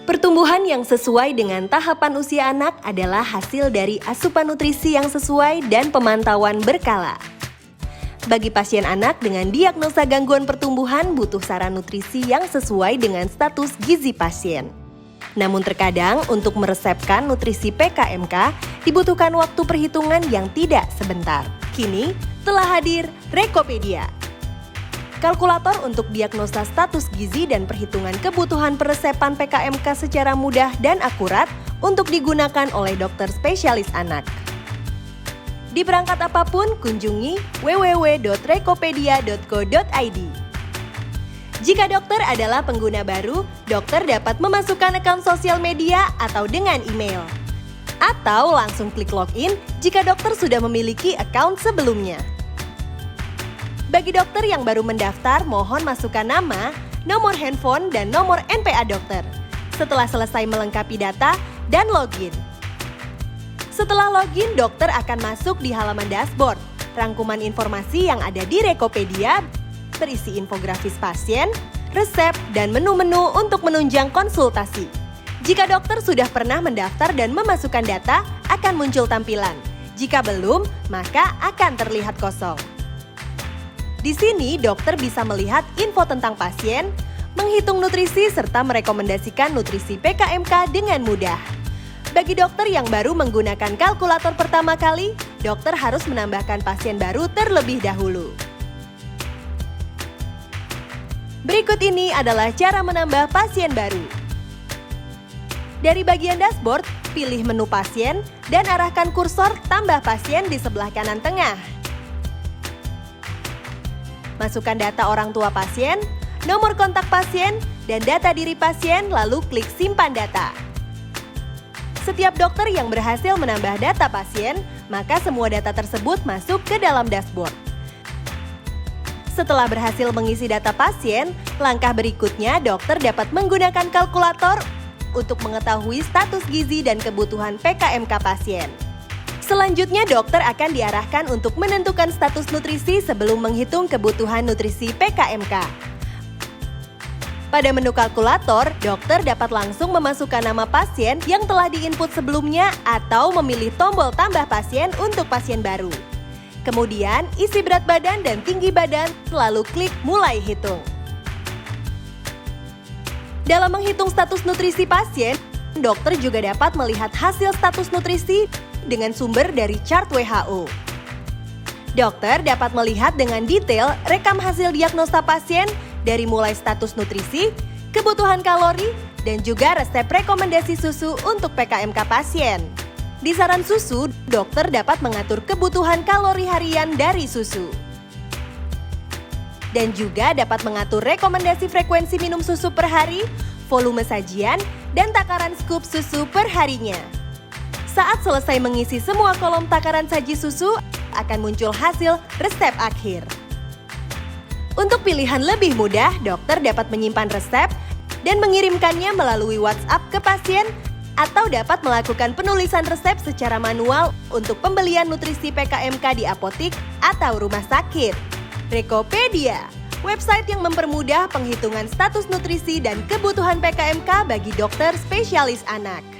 Pertumbuhan yang sesuai dengan tahapan usia anak adalah hasil dari asupan nutrisi yang sesuai dan pemantauan berkala. Bagi pasien anak dengan diagnosa gangguan pertumbuhan butuh saran nutrisi yang sesuai dengan status gizi pasien. Namun terkadang untuk meresepkan nutrisi PKMK dibutuhkan waktu perhitungan yang tidak sebentar. Kini telah hadir Rekopedia. Kalkulator untuk diagnosa status gizi dan perhitungan kebutuhan peresepan PKMK secara mudah dan akurat untuk digunakan oleh dokter spesialis anak. Di perangkat apapun, kunjungi www.rekopedia.co.id. Jika dokter adalah pengguna baru, dokter dapat memasukkan akun sosial media atau dengan email. Atau langsung klik login jika dokter sudah memiliki akun sebelumnya. Bagi dokter yang baru mendaftar, mohon masukkan nama, nomor handphone, dan nomor NPA dokter. Setelah selesai melengkapi data dan login. Setelah login, dokter akan masuk di halaman dashboard. Rangkuman informasi yang ada di Rekopedia berisi infografis pasien, resep, dan menu-menu untuk menunjang konsultasi. Jika dokter sudah pernah mendaftar dan memasukkan data, akan muncul tampilan. Jika belum, maka akan terlihat kosong. Di sini, dokter bisa melihat info tentang pasien, menghitung nutrisi, serta merekomendasikan nutrisi PKMK dengan mudah. Bagi dokter yang baru menggunakan kalkulator pertama kali, dokter harus menambahkan pasien baru terlebih dahulu. Berikut ini adalah cara menambah pasien baru. Dari bagian dashboard, pilih menu pasien dan arahkan kursor tambah pasien di sebelah kanan tengah. Masukkan data orang tua pasien, nomor kontak pasien, dan data diri pasien, lalu klik simpan data. Setiap dokter yang berhasil menambah data pasien, maka semua data tersebut masuk ke dalam dashboard. Setelah berhasil mengisi data pasien, langkah berikutnya dokter dapat menggunakan kalkulator untuk mengetahui status gizi dan kebutuhan PKMK pasien. Selanjutnya, dokter akan diarahkan untuk menentukan status nutrisi sebelum menghitung kebutuhan nutrisi PKMK. Pada menu kalkulator, dokter dapat langsung memasukkan nama pasien yang telah diinput sebelumnya atau memilih tombol tambah pasien untuk pasien baru. Kemudian, isi berat badan dan tinggi badan, lalu klik mulai hitung. Dalam menghitung status nutrisi pasien, dokter juga dapat melihat hasil status nutrisi dengan sumber dari chart WHO. Dokter dapat melihat dengan detail rekam hasil diagnosa pasien dari mulai status nutrisi, kebutuhan kalori, dan juga resep rekomendasi susu untuk PKMK pasien. Di saran susu, dokter dapat mengatur kebutuhan kalori harian dari susu. Dan juga dapat mengatur rekomendasi frekuensi minum susu per hari, volume sajian, dan takaran scoop susu per harinya. Saat selesai mengisi semua kolom takaran saji susu, akan muncul hasil resep akhir. Untuk pilihan lebih mudah, dokter dapat menyimpan resep dan mengirimkannya melalui WhatsApp ke pasien atau dapat melakukan penulisan resep secara manual untuk pembelian nutrisi PKMK di apotik atau rumah sakit. Rekopedia, website yang mempermudah penghitungan status nutrisi dan kebutuhan PKMK bagi dokter spesialis anak.